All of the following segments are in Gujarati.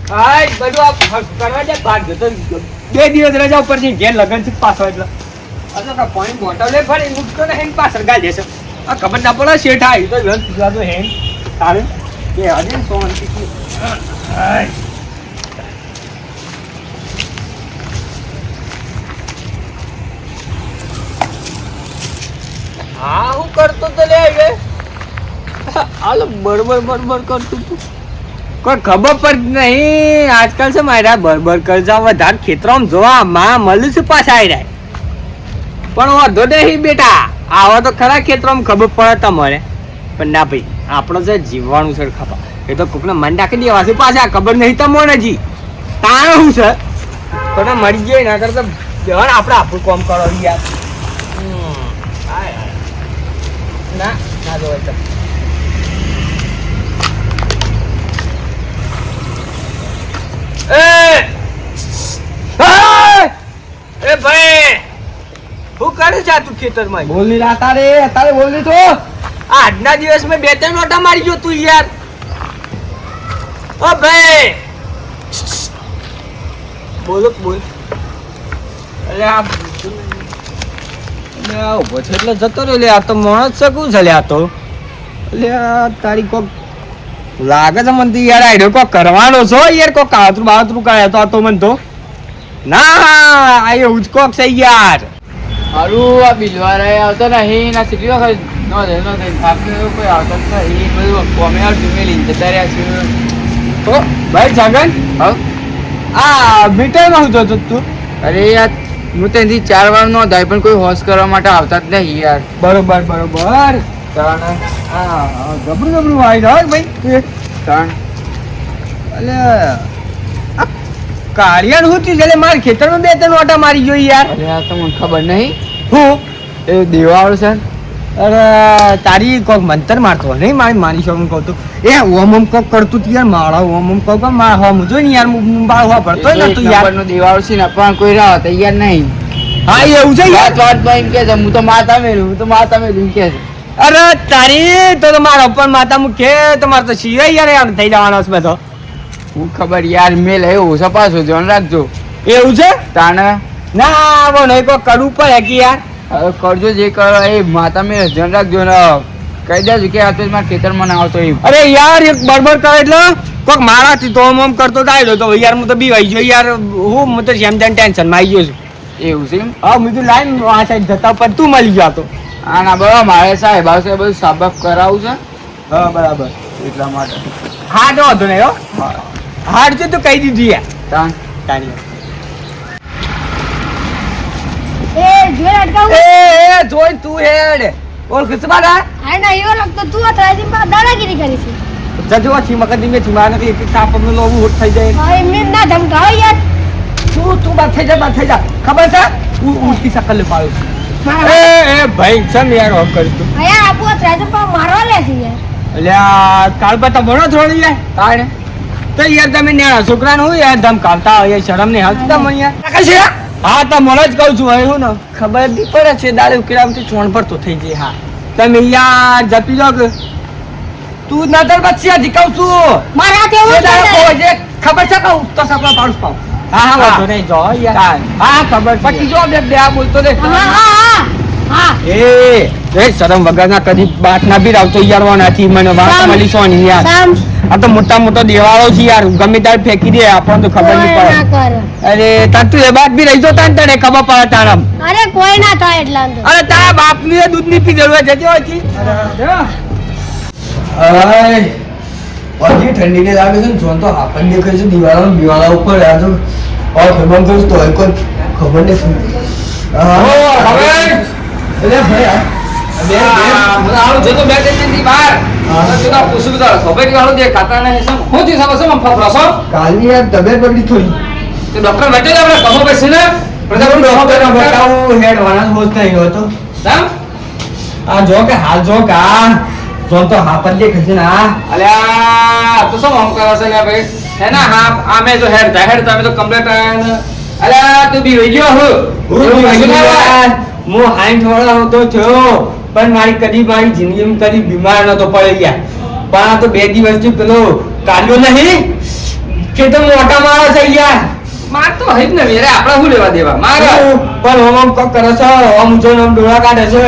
હાય બધું આ કરવા દે ભાગ જતો 2 દિવસ રજા ઉપર છે ઘેર લગન છે પાછો એટલે અચ્છા પાણી બોટલ લે ફરી મૂકતો ને હેન પાછળ ગાલ દેશે આ ખબર ના પડે શેઠ આવી તો વ્યસ્ત જાતો હેન તારે કે હજે સોન કી હાય હા હું કરતો તો લે હવે હાલ બરબર કરતું તું કોઈ ખબર પડતી નહીં આજકાલ છે મારા બરબર કરજા વધારે ખેતરમાં જોવા માં મળ્યું છે પાછા આવી રહ્યા પણ વાંધો નહીં બેટા આવા તો ખરા ખેતરમાં ખબર પડે તમારે પણ ના ભાઈ આપણો જે જીવવાનું છે ખબર એ તો કોકને મન નાખી દેવા છે પાછા ખબર નહીં તમને હજી તાણ શું છે પણ મરી ગયો ના કરતા દેવાને આપણે આપણું કામ કરો યાર ના ના જો એ ભાઈ હું કરે છે તું ખેતરમાં બોલ ની રાતા રે તારે બોલ ની તો આજના દિવસ મેં 2-3 ઓટા મારી ગયો તું યાર ઓ ભાઈ બોલો બોલ અરે આ ઉભો છે એટલે જતો રહ્યો લે આ તો માણસ છે કું છે લે આ તો એટલે તારી કોક લાગે છે મને તો યાર આઈડિયો કોક કરવાનો છો યાર કોક કાતરું બાતરું કાઢ્યા તો આ તો મને તો ના આ એવું જ કોક છે યાર હારું આ બિલવારા આવતો નહીં ના સીટી વખત નો દે આપણે કોઈ આવતો નહીં બધું કોમે આવ તમે લઈને જતા રહ્યા છે ઓ ભાઈ જગન હા આ મીટરમાં હું જોતો તું અરે યાર હું ત્યાંથી 4 વાર નો થાય પણ કોઈ હોશ કરવા માટે આવતા જ નહીં યાર બરોબર તાણ હા ગબરું આવી રહ્યો ભાઈ તાણ એટલે આ કાળિયાન હું થયું એટલે મારા ખેતરમાં 2-3 ઓટા મારી ગયો યાર અરે આ તો મને ખબર નહીં હું એ દેવાળો છે અરે તારી કોક મંતર મારતો નહીં મારી શોખ કહું તું એ ઓમ કોક કરતું તું યાર મારા ઓમ કોક મારા હોમ જો ને યાર બાળ હોવા પડતો ને તું યાર નો દેવાળો છે ને પણ કોઈ રાહ તૈયાર નહીં હા એવું છે યાર વાત એમ કે છે હું તો માતા મેલું એમ કે છે અરે તારી તો મારા ઉપર માતા મૂકે તમારે તો સિવાય યાર થઈ જવાનો છે બધો હું ખબર યાર મેલ એવું સપાસો ધ્યાન રાખજો એવું છે તાણ ના બોલો કોઈ કરવું પડે કે યાર હવે કરજો જે કરો એ માતા મેં ધ્યાન રાખજો ને કહી દેજો કે આ તો મારા ખેતરમાં ના આવતો એમ અરે યાર એક બરબર કરે એટલે કોક મારાથી તો ઓમ કરતો થાય તો યાર હું તો બીવાઈ ગયો યાર હું તો જેમ તેમ ટેન્શન માં આવી ગયો છું એવું છે એમ હા મેં તો લાઈન આ સાઈડ જતા પર તું મળી ગયો તો હા ના બરાબર મારે સાહેબ આવશે બધું સાબક કરાવું છે હા બરાબર એટલા માટે હા તો વાંધો નહીં હો હાડ છે તો કહી દીધી યાર તાણ તારી એ જોઈ અટકાવ એ જોઈ તું હેડ ઓળ ખસબાડા આ ના એવો લાગતો તું અત્યારે માં દાદાગીરી કરી છે જજો છી મકદી મે થી માને એક તાપ નો લોબુ ઉઠ થઈ જાય હા એમને ના ધમકાવ યાર તું બાત થઈ જા ખબર છે ઉઠી શકલ લે પાડો એ ભાઈ સમ યાર ઓફ કરી તું આયા આપો અત્યારે પણ મારવા લે છે યાર અલ્યા કાળ પતા ભણો થોડી યાર તાણે તો યાર તમે નેણા છોકરાને હું યાર ધમકાવતા હોય શરમ ને હલતા મને યાર છે હા તો મને જ કહું છું હવે હું ને ખબર નહીં પડે છે દાડે ઉકેલામથી ચોણ પર તો થઈ જાય હા તમે યાર જપી જાવ કે તું નતર પછી હજી કહું છું મારા કેવું છે ખબર છે કહું તો સપના પાડું પાઉં હા હા વાંધો નહીં જો યાર હા ખબર પછી જો બે બોલતો દે હા હા હા એ શરમ વગરના કદી બાત ના બી રાવતો યાર નથી મને વાત મળી સોની યાર સામ આ તો મોટો દેવાળો છે યાર ગમે ત્યારે ફેંકી દે આપણને તો ખબર નહીં પડે ના કર અરે તાર તું એ બાત બી રહી જો તને ખબર પડે તારમ અરે કોઈ ના થાય એટલા અંદર અરે તારા બાપ ની દૂધ ની પી જરૂર જતી હોય છે હજી ઠંડી ને લાગે છે ને જોન તો આપણને દેખાય છે દિવાળા ઉપર આ તો ખબર કરું તો કોઈ ખબર નહીં અરે ભાઈ કાલની યાર તબિયત બગડી થોડી ડોક્ટર બેઠે જ આપણે કમો બેસી ને આ જો કે હાલ જો કા જો તો હાપત દેખાય છે ને અલ્યા તો શું આમ કરે છે ને ભાઈ હે ના હા આમે જો હેડ તમે તો કમ્પ્લીટ અલ્યા તું બી વઈ ગયો હું હાઈટ વાળો હતો થયો પણ મારી જિંદગીમાં કદી બીમાર નતો પડે યાર પણ આ તો 2 દિવસથી પેલો કાલ્યો નહીં ખેતર મોટા માણસ છે યાર. માર તો હઈ જ ને મેરે આપણે શું લેવા દેવા મારે પણ ઓમ કોક કરે છે, ઓમ જો આમ ડોળા કાઢે છે.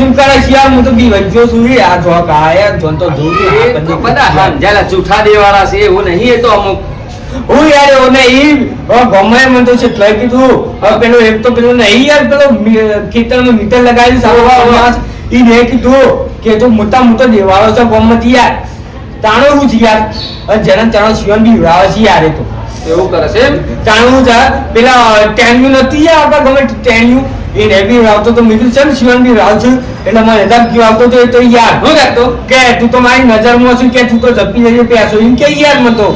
એમ કરે છે યાર, હું તો બી વજ્જો છું આ જો કાય જોન તો જોઈ એ તો બધા સમજાયેલા જૂઠા દેવાળા છે એવું નહીં એ તો અમુક હું યાર એવો નહીં. ગમે મને તો છે લઈ કીધું. પેલો એક તો પેલો નહીં યાર, પેલો ખેતરમાં મીટર લગાવ્યું સારું ઈ ને કીધું કે તું મોટો દેવાળો છે ગમતી યાર. તાણો હું છે યાર, અને જેના ચાણો શિવન બી ઉડાવે છે યાર. એ તો એવું કરે છે એમ તાણું છે પેલા ટેન્યુ નથી યાર, આપણા ગમે ટેન્યુ એને બી આવતો તો મીઠું છે ને શિવન બી રાવ છું એટલે મને હજાર કયો આવતો તો એ તો યાર શું કહેતો કે તું તો મારી નજરમાં છું કે તું તો જપી જજે પેસો એમ કે યાર મને તો.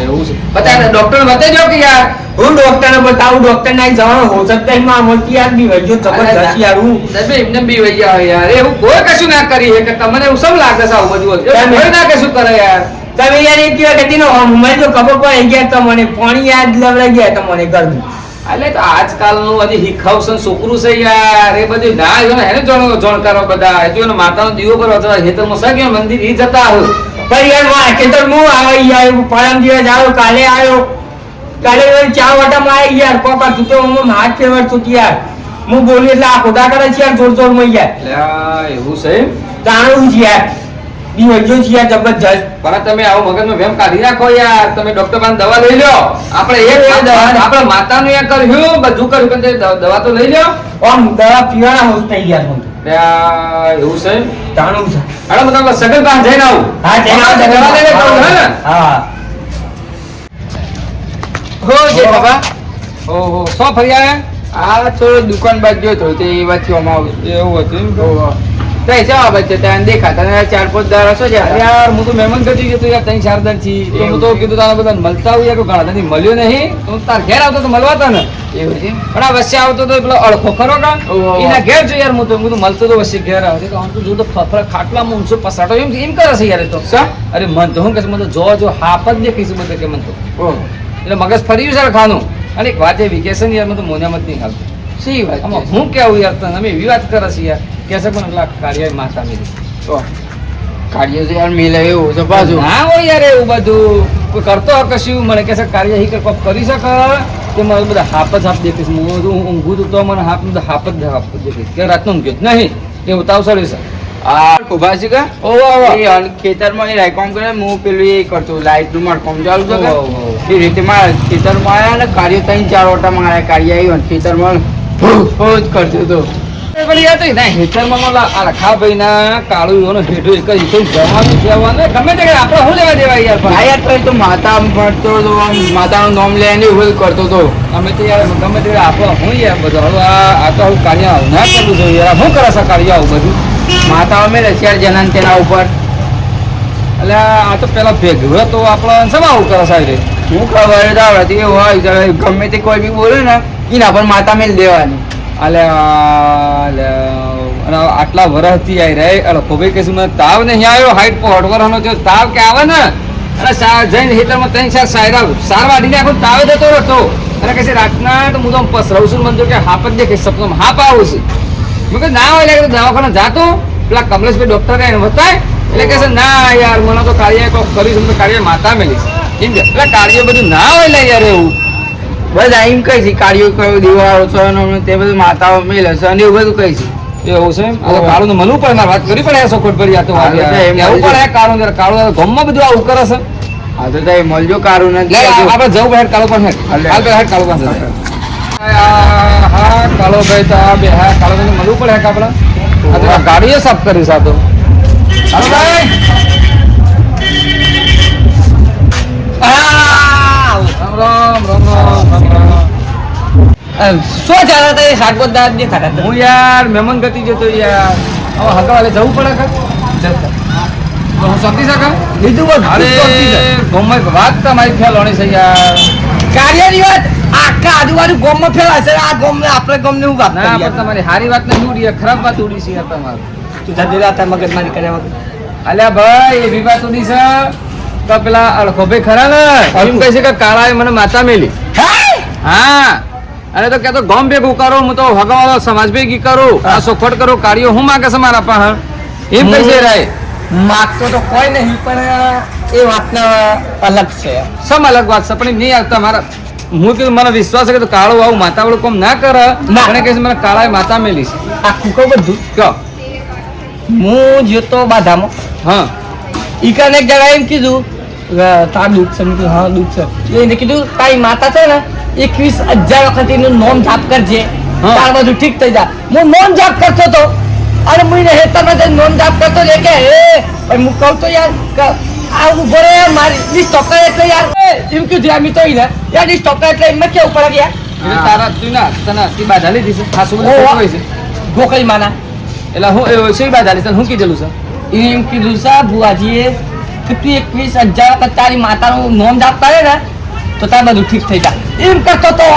એવું છે બતાય ડોક્ટર બતાજો કે યાર હું ડોક્ટરને બતાવું, ડોક્ટર ના જવાનું હો શકતા એમાં મળતી યાર બી વજો જબરજસ્ત યાર. હું એમને બી વહી ગયા હોય યાર એવું કોઈ કશું ના કરી છે કે તમને એવું સમ લાગે છે આવું બધું કોઈ ના કશું કરે યાર તમે યાર એક કહેવા કે તેનો મને તો ખબર પડી ગયા તમને પાણી યાદ લવડાઈ ગયા તમને ઘરનું. એટલે તો આજકાલનું હજી હિખાવસન છોકરું છે યાર એ બધું ના હેને જાણકારો બધા હજુ માતાનો દીવો પર અથવા હેતરમાં સગ્યો મંદિર ઈ જતા હોય પણ યાર માં ખેતર હું આવે યાર પરમ દિવસ આવ્યો, કાલે આવ્યો, કાલે ચા વાટામાં આવી યાર કોપા તું તો હું હાથ ફેરવડ તું યાર હું બોલી એટલે આ ખોટા કરે છે યાર જોર જોર માં યાર. એવું છે જાણવું છે યાર બી વજો છે યાર જબરજસ્ત. પણ તમે આવો મગજનો વેમ કાઢી નાખો યાર તમે ડોક્ટર પાસે દવા લઈ લો આપણે આપણે માતાનું એ કર્યું બધું કર્યું પણ દવા તો લઈ લો આમ દવા પીવાના હોશ થઈ ગયા હું એવું છે જાણવું છે. હાલો બધા સગન પાસે જઈને આવું હા જઈને આવો, દવા લઈને કહું હે ને હા હો જે બાબા ઓહો સો ફરી આવ્યા આ થોડો દુકાન બાજુ ગયો તો તે એ વાતથી આમાં એવું હતું તો એ જવા બચ્ચે ત્યાં દેખાતા 4-5 દાડા છો યાર હું તો મહેમાન ગતિ ગયો યાર 3-4 દાડ થી તો હું તો કીધું તારા બધા મળતા હોય કે ઘણા નથી મળ્યો નહીં તો તાર ઘેર આવતો તો મળવાતા ને એવું છે પણ આ વચ્ચે આવતો તો પેલો અડખો ખરો કા એના ઘેર જો યાર હું તો મળતો તો વચ્ચે ઘેર આવતો તો આમ તો જો તો ફફરા ખાટલા મૂંછો પસાટો એમ કરે છે યાર તો અરે મન તો હું કે મને તો જો હાફ જ દેખીશું બધે કે મન તો એટલે મગજ ફર્યું છે ખાનું અને એક વાત એ વેકેશન યાર મને તો મોનામાં જ નહીં ખાવતું સી વાત આમાં હું કેવું યાર તને અમે એવી વાત કરે છે યાર કે છે પણ એટલા કાર્ય માતા મેલી તો કાર્ય છે યાર મેલે એવું છે પાછું ના હોય યાર એવું બધું કોઈ કરતો હોય કશું મને કે છે કાર્ય હી કોઈ કરી શકે કે મારે બધા હાપ જ હાપ દેખીશ હું ઊંઘું તો મને હાપ હાપ જ દેખીશ કે રાતનો ઊંઘ્યો જ નહીં એ ઉતાવ સડ્યું છે આ ખુબાસી કા એ ખેતરમાં એ કામ કરે હું પેલું એ કરતો લાઈટ નું માર કામ ચાલુ છે એ રીતે મારા ખેતરમાં આયા ને કાર્ય 3-4 ઓટા મારા કાર્ય આવ્યો ને ખેતરમાં જ કરતો હતો પેલી યાર તો ના ખેતરમાં મોલા આ રખા ભાઈ ના કાળું એનો હેઠો એક જ જવાનું જવાનું ગમે તે આપણે શું લેવા દેવા યાર પણ આ યાર તો માતા પડતો તો માતાનું નામ લે ને એવું કરતો તો અમે તો યાર ગમે તે આપણો હું યાર બધું હવે આ તો હું કાર્ય ના કરવું જોઈએ યાર શું કરે છે કાર્ય આવું બધું માતા અમે રશિયાર જનાન તેના ઉપર એટલે આ તો પેલા ભેગું તો આપણે શેમાં આવું કરે સાહેબ હું ખબર આવડતી એ હોય ગમે તે કોઈ બી બોલે ને એના પર માતા મેલ દેવાની અને આટલા વરસથી આવી રહે એટલે ખોબે કે શું તાવ નહીં આવ્યો હાઈટ પર હડવરનો જો તાવ કે આવે ને અને જઈને હેતરમાં 3-4 સાર વાઢી નાખો તાવે જતો રહેતો અને કહે છે રાતના તો હું તો પસરાવું છું મને તો કે હાપ જ દેખે સપનામાં હાપ આવું છે મેં કહ્યું ના હોય એટલે દવાખાને જાતો પેલા કમલેશભાઈ ડોક્ટરે એને બતાય એટલે કે છે ના યાર મને તો કાર્ય કોઈ કરીશ તો કાર્ય માતા મેલીશ એમ એટલે કાર્ય બધું ના હોય લે યાર એવું બધા એમ કહે છે કાર્યો કયો દિવાળો છે તે બધું માતાઓ મેલે છે અને એવું બધું કહે છે એવું છે એમ કાળું તો મળવું પડે વાત કરી પડે સોખોટ પર યા તો એવું પડે કાળું કાળું ગમમાં બધું આવું કરે છે હા તો મળજો કાળું ને આપણે જવું પડે કાળું પણ કાળ કાળું પાસે હા કાળો ભાઈ તો બે હા કાળો ભાઈ મળવું પડે આપણે ગાડીઓ સાફ કરી છે તો કાળો ભાઈ શું ચાલે તો એ શાકભાજી દેખાતા હું યાર મહેમાન ગતિ જતો યાર હવે હગાવાલે જવું પડે હું સમજી શકા લીધું બધું અરે ગમે વાત તમારી ફેલવાની છે યાર કાર્યની વાત આખા આજુબાજુ ગામમાં ફેલાશે આ ગામને આપણે ગામને હું વાત ના પણ તમારી સારી વાત નહીં ઉડી ખરાબ વાત ઉડી છે યાર તમારી તું જતી હતા મગજમારી કર્યા વગર અલ્યા ભાઈ એવી વાત ઉડી છે તો પેલા અળખોભાઈ ખરા ને એમ કહે છે કે કાળાએ મને માતા મેલી હા અરે તો કે તો ગમ ભેગું કરો હું તો હગાવાળો સમાજ ભેગી કરું આ સોખવટ કરું કાર્યો હું માગે છે મારા પાસે એમ કહે છે રાય માગતો તો કોઈ નહીં પણ એ વાતના અલગ છે. સમ અલગ વાત છે પણ એ નહીં આવતા મારા હું કીધું મને વિશ્વાસ છે કે કાળો આવું માતાવાળું કોમ ના કરે ના. મને કહે છે મને કાળા માતા મેલી છે આ કુકો બધું કયો હું જોતો બાધામાં હા ઈ કને એક જણા એમ કીધું તાર દુઃખ છે. મેં કીધું હા દુઃખ છે. એને કીધું તારી માતા છે ને 21,000 વખત એનું નોમ જાપ કરજે હા. તાર બધું ઠીક થઈ જાય. હું નોમ જાપ કરતો તો અને હું એને હેતરમાં જઈને નોમ જાપ કરતો લે કે હે પણ હું કહું તો યાર કે આ ઉભો રે યાર મારી લી સ્ટોકર એટલે યાર એમ કીધું આમ તો ઈ ને યાર લી સ્ટોકર એટલે એમ કેવું પડે યાર એટલે તારા તું ના તને તી બાધા લીધી છે ખાસું બધું ઓહો. ખોટું હોય છે ગોકળી માના એટલે હું શી બાધા લીધી તને હું કીધેલું છે એને એમ કીધું છે ભુવાજીએ કે તું 21,000 વખત તારી માતાનું નોમ જાપ કરે ને તો તાર બધું ઠીક થઈ જાય એમ કરતો તો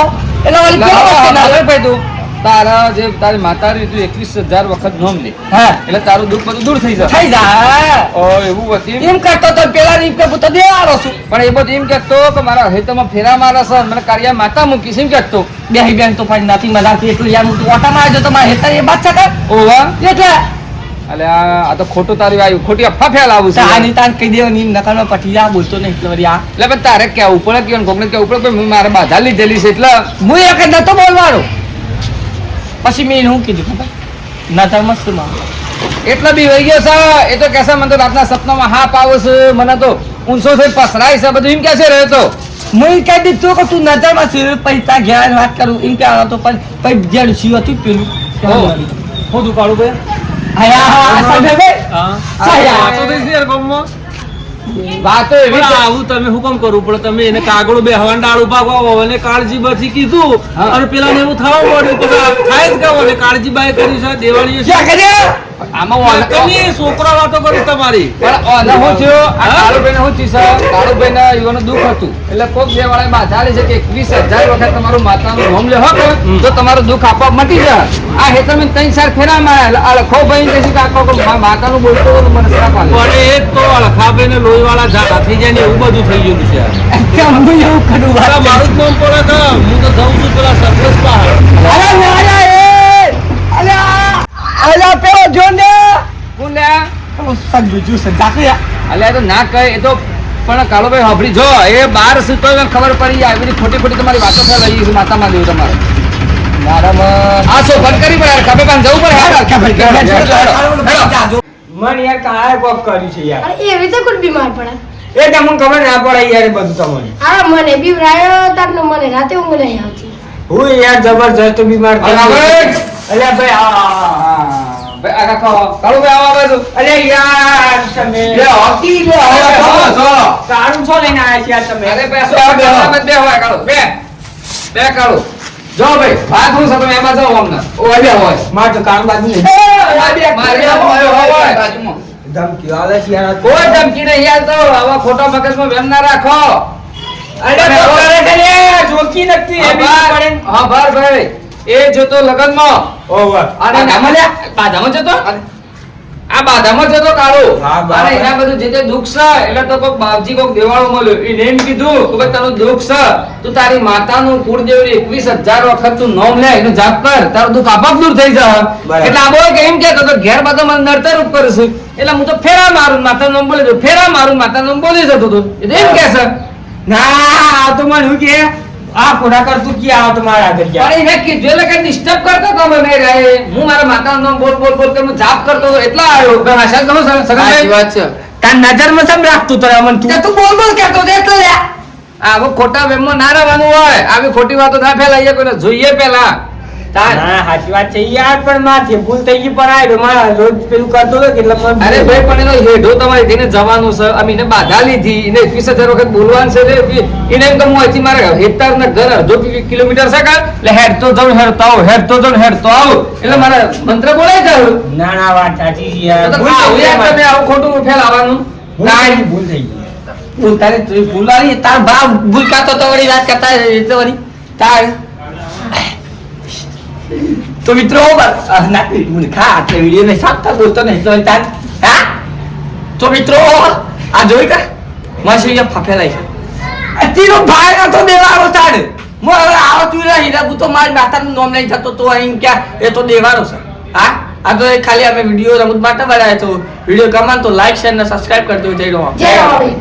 એટલે વળી એટલે કેવો હવે વચન આપ્યો? ભાઈ તું તારા જે તારી માતા તું 21,000 વખત નોમ લે હા એટલે તારું દુઃખ બધું દૂર થઈ જાય થઈ જાય ઓ એવું હતું એમ કરતો તો પેલા ની કે તો દેવારો છું પણ એ બધું એમ કહેતો કે મારા હેતમાં ફેરા મારા છે મને કાર્ય માતા મૂકીશ એમ કહેતો બેહી બેન તો પણ નથી મજાથી એટલું યાર હું ઓટા માં આવ્યો તો મારા હેતર એ બાદ છે ઓવા એટલે એટલે આ તો ખોટું તારી આવ્યું ખોટી અફા ફેલાવું છે તાની તાન કહી દેવાની નકામાં પટી જા બોલતો નહીં એટલે વળી આ એટલે પણ તારે કેવું પડે કે કોકને કેવું પડે કે મારે બાધા લીધેલી છે એટલે હું એક જ નતો બોલવાનો પછી મેં એને શું કીધું ખબર નજર મસ્ત માં એટલા બી વહી ગયો છે એ તો કહેશે મને તો રાતના સપનામાં હાપ આવે છે મને તો ઊંચો થઈ પસરાય છે બધું એમ કે છે રહ્યો તો હું કહી દીધું કે તું નજરમાં છે પૈસા ઘેર વાત કરું એમ કે તો પછી જેડ સીવ હતું પેલું હું તું કાળું ભાઈ આયા સાહેબ વાતો એવી પણ છે. આવું તમે હું કેમ કરવું પડે તમે એને કાગળો બે હવાન ડાળું ભાગવા અને કાળજી બધી કીધું હા. અને પેલા ને એવું થવા મળ્યું તો થાય જ ગાવ અને કાળજી બાય કરી છે દેવાળી ક્યાં કર્યા આમાં ઓન- તમે છોકરા વાતો કરી તમારી પણ ઓને શું થયું? આ હા? કાળુભાઈને શું થયું છે? કાળુભાઈને યુવાનો દુઃખ હતું એટલે કોક બે વાળાએ બાધા લી છે કે 21,000 વખત તમારું માતાનું નામ લેહો કે તો તમારું દુઃખ આપોઆપ મટી જાય. આ હેતરમાં 3 4 ફેરા માર્યા. આ લખો ભાઈ કહે છે કે આખો માતાનું બોલતો હોય તો મને શ્રાપ આલે. પણ એ જ તો અળખાભાઈ ને લોહી વાળા ઝાડા થઈ જાય ને એવું બધું થઈ ગયું છે કેમ હું એવું કરું પેલા મારું જ નામ પડે કે હું તો જઉં છું પેલા સરપંચ પાસે અરે નાયા એ અરે પેલો જો ને કોણ લે આ? સંજુ છે દાખલા અલ્યા એ તો ના કહે એ તો પણ કાળુભાઈ સાંભળી જો એ બાર સુતો હોય ખબર પડી જાય બધી ખોટી ખોટી તમારી વાતો ફેલાઈ છે માતામાં દેવું તમારે મારામાં આ સો ફોન કરી પડે ખબર પણ જવું પડે હેડો. હેડો. મન યાર કાય કોક કર્યું છે યાર અરે એવી રીતે કોઈ બીમાર પડે એ તમને ખબર ના પડે યાર એ બધું તમને આ મને બીવરાયો તારનો મને રાતે ઊંઘ નહીં આવતી હું યાર જબરજસ્ત બીમાર અરે ભાઈ! અલ્યા ભાઈ ભાઈ આ રાખો કાળુભાઈ આવો આ બાજુ. અલે યાર તમે લે, હોકી લે, હવે જો. સારું છો લઈને આયા છે યાર તમે અરે બે સો બે હોય કાળુ બે કાળુ જો ભાઈ વાત હું છે તમે એમાં જાઓ અમને ઓ અલે હોય માર તો કામ બાજુ નહીં મારી હોય બાજુમાં ધમકી આલે છે યાર કોઈ ધમકી નહીં યાર તો આવા ખોટા મગજમાં વેમ ના રાખો અરે તો કરે છે લે જોકી નથી એ બી પડે હા ભાર ભાઈ એ જતો લગનમાં ઓવર અને બાધામાં જતો આ બાધામાં જતો કાળો હા, બરાબર. અને એના બધું જે તે દુઃખ છે એટલે તો કોક બાપજી કોક દેવાળો મળ્યો એને એમ કીધું કે ભાઈ તારું દુઃખ છે તું તારી માતાનું કુળદેવની 21,000 વખત તું નામ લે એનું જાપ કર તારું દુઃખ આપોઆપ દૂર થઈ જાય બરાબર. એટલે આ બોય કે એમ કહેતો તો ઘેર બાધા મને નડતર ઉપર છે એટલે હું તો ફેરા મારું માતાનું નામ બોલી દઉં ફેરા મારું માતાનું નામ બોલી જતો તો એ તો એમ કહે છે ના તો મને હું કે આ ખોડા કર તું કે આવ તમારા આગળ ગયા પણ એને કીધું એટલે કઈ ડિસ્ટર્બ કરતો તો મને રહે હું મારા માતાનું નામ બોલ બોલ બોલ કરીને જાપ કરતો હતો એટલા આવ્યો બે ભાષા કહો સગનભાઈ વાત છે તાર નજરમાં સમ રાખતું તો મન તું તું બોલ બોલ કરતો હતો એટલે લે આવો ખોટા વેમમાં ના રહેવાનું હોય આવી ખોટી વાતો ના ફેલાઈએ કોઈને જોઈએ પેલા ના સાચી વાત છે યાર પણ માથે ભૂલ થઈ ગઈ પણ આયો મારા રોજ પેલું કરતો હતો એટલે મને અરે ભાઈ પણ એનો હેડો તમારે તેને જવાનું છે અમે એને બાધા લીધી એને 21,000 વખત બોલવાનું છે એટલે એને એમ કે હું અહીંથી મારા હેતર ના ઘર અડધો કિલોમીટર છે કા એટલે હેડતો જાઉં હેડતો આવું હેડતો જાઉં હેડતો આવું એટલે મારા મંત્ર બોલાય જાઉં ના ના વાત સાચી છે યાર તો ભૂલ આવું થઈ યાર ગઈ તમે આવું ખોટું ફેલાવાનું ના ભૂલ થઈ ગઈ ભૂલ તારી ભૂલ આવી તાર ભાવ ભૂલ કાતો તો વળી વાત કરતા એટલે વળી તાર તો મિત્રો ના મને ખા એટલે વિડીયો ને સાફ બોલતો નહીં એટલે તાર હા તો મિત્રો આ જોઈ કે માસી ફફેલાય છે તીનો ભાઈ ના તો દેવારો તાડ મો હવે આવો તું રહી ને હું તો મારી માતાનું નામ લઈ જતો તો અહીં ક્યાં એ તો દેવારો છે હા આ તો ખાલી અમે વિડીયો રમત માટે બનાવ્યો તો વિડીયો ગમે તો લાઈક શેર અને સબસ્ક્રાઇબ કરજો જય રોમ જય રામ.